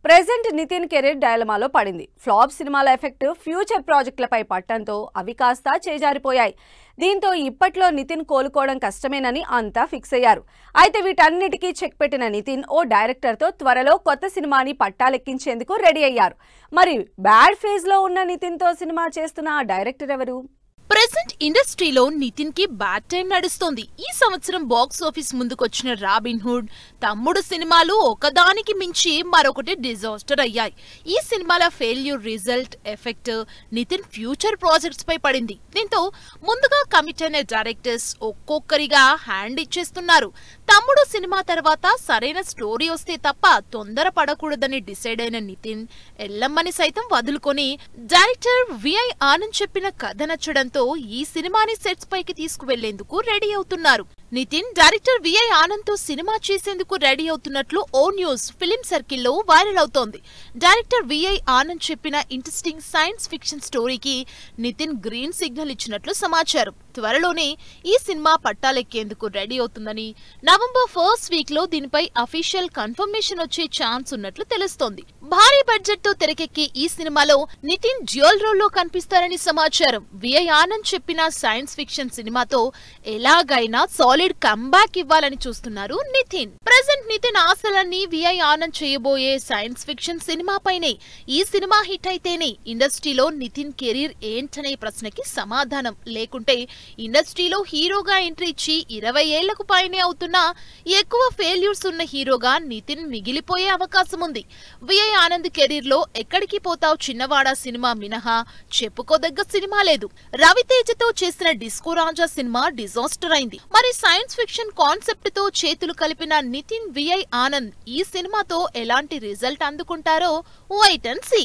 Present Nitin career డైలమాలో పడింది. Flop సినిమాల ఎఫెక్ట్ ఫ్యూచర్ ప్రాజెక్టులపై పట్టడంతో అవి కాస్త చేజారిపోయాయి. దీంతో ఇప్పట్లో నితిన్ కోలుకోవడం కష్టమేనని అంతా ఫిక్స్ అయ్యారు. అయితే వీటన్నిటికీ చెక్ పెట్టిన నితిన్ ఓ డైరెక్టర్తో త్వరలో కొత్త సినిమాని పట్టాలెక్కించేందుకు రెడీ అయ్యారు. మరి బ్యాడ్ ఫేజ్ లో ఉన్న నితిన్తో సినిమా చేస్తున్న ఆ డైరెక్టర్ ఎవరు? ప్రెజెంట్ ఇండస్ట్రీలో నితిన్ కి బ్యాడ్ టైం నడుస్తోంది. ఈ సంవత్సరం బాక్స్ ఆఫీస్ ముందుకొచ్చిన రాబిన్ హుడ్, తమ్ముడు సినిమాలు ఒకదానికి మించి మరొకటి డిజాస్టర్ అయ్యాయి. ఈ సినిమాల failure result effect Nithin future projects పై పడింది. దీంతో ముందుగా కమిట్ అయిన డైరెక్టర్స్ ఒక్కొక్కరిగా హ్యాండ్ ఇచ్చేస్తున్నారు. తమ్ముడు సినిమా తర్వాత సరైన స్టోరీ వస్తే తప్ప తొందర పడకూడదని డిసైడ్ అయిన నితిన్ ఎల్లమ్మని సైతం వదులుకొని డైరెక్టర్ విఐ ఆనంద్ చెప్పిన కథ నచ్చడంతో ఈ సినిమాని సెట్స్ పైకి తీసుకువెళ్లేందుకు రెడీ అవుతున్నారు. నితిన్ డైరెక్టర్ విఐ ఆనంద్ తో సినిమా చేసేందుకు రెడీ అవుతున్నట్లు ఓ న్యూస్ ఫిలిం సర్కిల్లో వైరల్ అవుతోంది. డైరెక్టర్ విఐ ఆనంద్ చెప్పిన ఇంట్రెస్టింగ్ సైన్స్ ఫిక్షన్ స్టోరీకి నితిన్ గ్రీన్ సిగ్నల్ ఇచ్చినట్లు సమాచారం. త్వరలోనే ఈ సినిమా పట్టాలెక్కేందుకు రెడీ అవుతుందని, నవంబర్ ఫస్ట్ వీక్ లో దీనిపై అఫీషియల్ కన్ఫర్మేషన్ వచ్చే ఛాన్స్ ఉన్నట్లు తెలుస్తోంది. భారీ బడ్జెట్ తో తెరకెక్కే ఈ సినిమాలో నితిన్ డ్యూయల్ రోల్ లో కనిపిస్తారని సమాచారం. విఐ ఆనంద్ చెప్పిన సైన్స్ ఫిక్షన్ సినిమాతో ఎలాగైనా సాలిడ్ కంబ్యాక్ ఇవ్వాలని చూస్తున్నారు నితిన్. ప్రెజెంట్ నితిన్ ఆశలన్నీ విఐ ఆనంద్ చేయబోయే సైన్స్ ఫిక్షన్ సినిమాపైనే. ఈ సినిమా హిట్ అయితేనే ఇండస్ట్రీలో నితిన్ కెరీర్ ఏంటనే ప్రశ్నకి సమాధానం. లేకుంటే ఇండస్ట్రీలో హీరోగా ఎంట్రీ ఇచ్చి 20 ఏళ్లకు పైనే అవుతున్నా ఎక్కువ ఫెయిల్యూర్స్ ఉన్న హీరోగా నితిన్ మిగిలిపోయే అవకాశం ఉంది. విఐ ఆనంద్ కెరీర్ లో ఎక్కడికి పోతావ్ చిన్నవాడా సినిమా మినహా చెప్పుకోదగ్గ సినిమా లేదు. రవితేజతో చేసిన డిస్కో రాజా సినిమా డిజాస్టర్ అయింది. మరి సైన్స్ ఫిక్షన్ కాన్సెప్ట్ తో చేతులు కలిపిన నితిన్ విఐ ఆనంద్ ఈ సినిమాతో ఎలాంటి రిజల్ట్ అందుకుంటారో వెయిట్ అండ్ సీ.